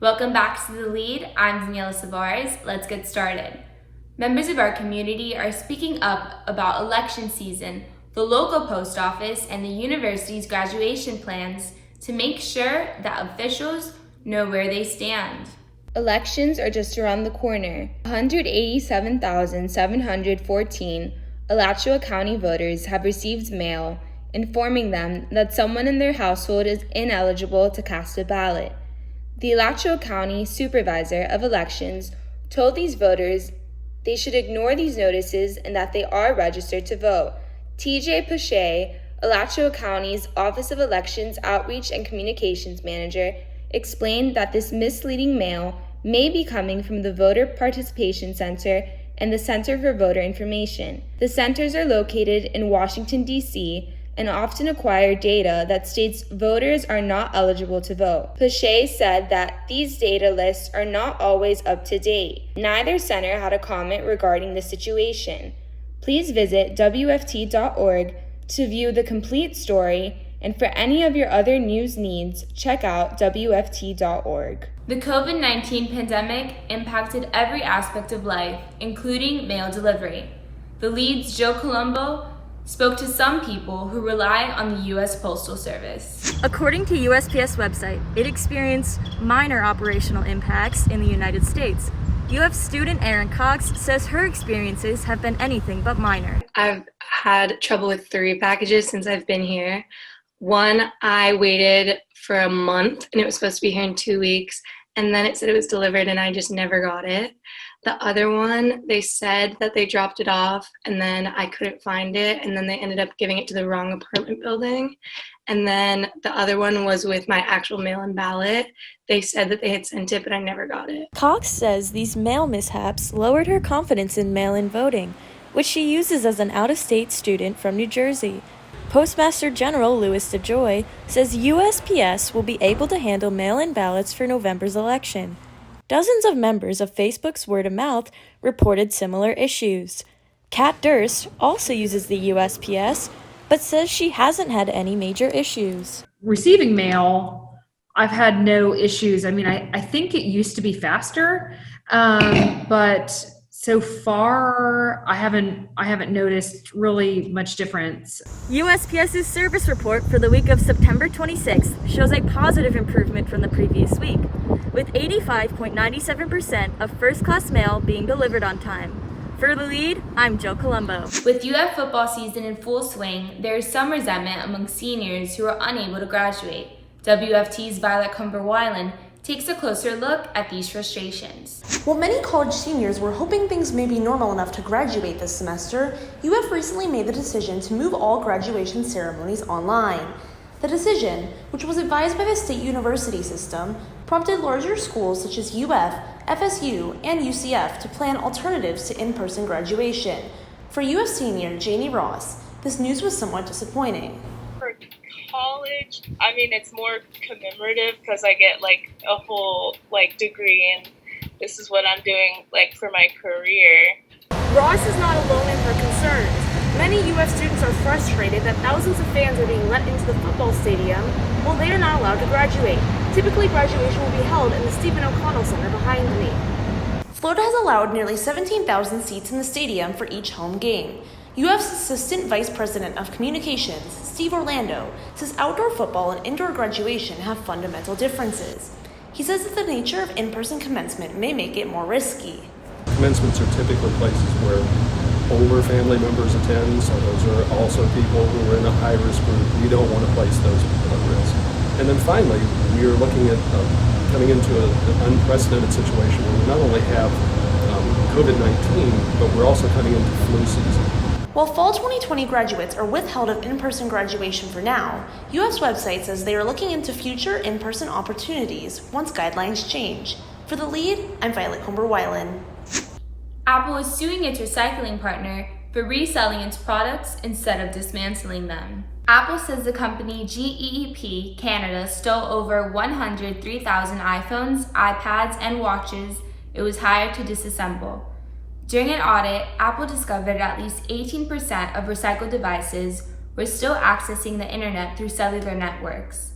Welcome back to The Lead. I'm Daniela Savares. Let's get started. Members of our community are speaking up about election season, the local post office, and the university's graduation plans to make sure that officials know where they stand. Elections are just around the corner. 187,714 Alachua County voters have received mail informing them that someone in their household is ineligible to cast a ballot. The Alachua County Supervisor of Elections told these voters they should ignore these notices and that they are registered to vote. TJ Pache, Alachua County's Office of Elections Outreach and Communications Manager, explained that this misleading mail may be coming from the Voter Participation Center and the Center for Voter Information. The centers are located in Washington, D.C., and often acquire data that states voters are not eligible to vote. Pache said that these data lists are not always up to date. Neither center had a comment regarding the situation. Please visit WUFT.org to view the complete story, and for any of your other news needs, check out WUFT.org. The COVID-19 pandemic impacted every aspect of life, including mail delivery. The Lead's Joe Colombo spoke to some people who rely on the U.S. Postal Service. According to USPS website, it experienced minor operational impacts in the United States. UF student Erin Cox says her experiences have been anything but minor. I've had trouble with 3 packages since I've been here. One, I waited for a month and it was supposed to be here in 2 weeks, and then it said it was delivered and I just never got it. The other one, they said that they dropped it off and then I couldn't find it, and then they ended up giving it to the wrong apartment building. And then the other one was with my actual mail-in ballot. They said that they had sent it, but I never got it. Cox says these mail mishaps lowered her confidence in mail-in voting, which she uses as an out-of-state student from New Jersey. Postmaster General Louis DeJoy says USPS will be able to handle mail-in ballots for November's election. Dozens of members of Facebook's Word of Mouth reported similar issues. Kat Durst also uses the USPS, but says she hasn't had any major issues. Receiving mail, I've had no issues. I mean, I think it used to be faster, but so far I haven't noticed really much difference. USPS's service report for the week of September 26th shows a positive improvement from the previous week, with 85.97% of first-class mail being delivered on time. For The Lead, I'm Joe Colombo. With UF football season in full swing, there is some resentment among seniors who are unable to graduate. WFT's Violet Cumber-Weiland takes a closer look at these frustrations. While many college seniors were hoping things may be normal enough to graduate this semester, UF recently made the decision to move all graduation ceremonies online. The decision, which was advised by the state university system, prompted larger schools such as UF, FSU, and UCF to plan alternatives to in-person graduation. For UF senior Janie Ross, this news was somewhat disappointing. For college, I mean, it's more commemorative because I get like a whole degree, and this is what I'm doing for my career. Ross is not alone in her concerns. Many UF students are frustrated that thousands of fans are being let into the football stadium while they are not allowed to graduate. Typically, graduation will be held in the Stephen O'Connell Center behind me. Florida has allowed nearly 17,000 seats in the stadium for each home game. UF's Assistant Vice President of Communications, Steve Orlando, says outdoor football and indoor graduation have fundamental differences. He says that the nature of in-person commencement may make it more risky. Commencements are typically places where older family members attend, so those are also people who are in a high-risk group. We don't want to place those people at risk. And then finally, we are looking at coming into an unprecedented situation where we not only have COVID-19, but we're also coming into flu season. While fall 2020 graduates are withheld of in-person graduation for now, UF's website says they are looking into future in-person opportunities once guidelines change. For The Lead, I'm Violet Cumber-Weiland. Apple is suing its recycling partner for reselling its products instead of dismantling them. Apple says the company GEEP Canada stole over 103,000 iPhones, iPads, and watches it was hired to disassemble. During an audit, Apple discovered at least 18% of recycled devices were still accessing the internet through cellular networks.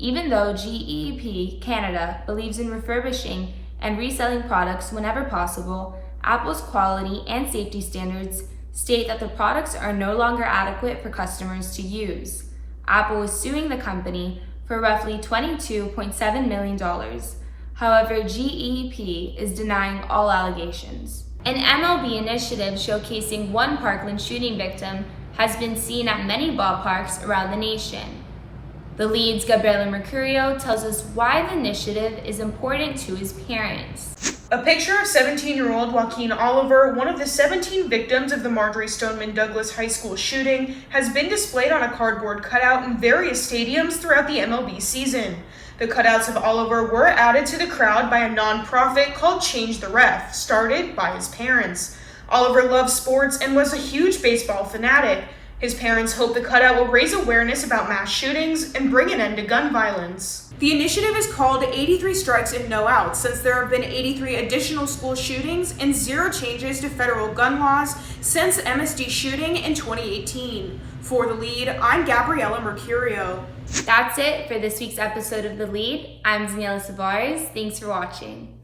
Even though GEP Canada believes in refurbishing and reselling products whenever possible, Apple's quality and safety standards state that the products are no longer adequate for customers to use. Apple is suing the company for roughly $22.7 million. However, GEP is denying all allegations. An MLB initiative showcasing one Parkland shooting victim has been seen at many ballparks around the nation. The Lede's Gabriela Mercurio tells us why the initiative is important to his parents. A picture of 17-year-old Joaquin Oliver, one of the 17 victims of the Marjory Stoneman Douglas High School shooting, has been displayed on a cardboard cutout in various stadiums throughout the MLB season. The cutouts of Oliver were added to the crowd by a nonprofit called Change the Ref, started by his parents. Oliver loves sports and was a huge baseball fanatic. His parents hope the cutout will raise awareness about mass shootings and bring an end to gun violence. The initiative is called 83 Strikes and No Outs, since there have been 83 additional school shootings and 0 changes to federal gun laws since the MSD shooting in 2018. For The Lead, I'm Gabriela Mercurio. That's it for this week's episode of The Lead. I'm Daniela Savares. Thanks for watching.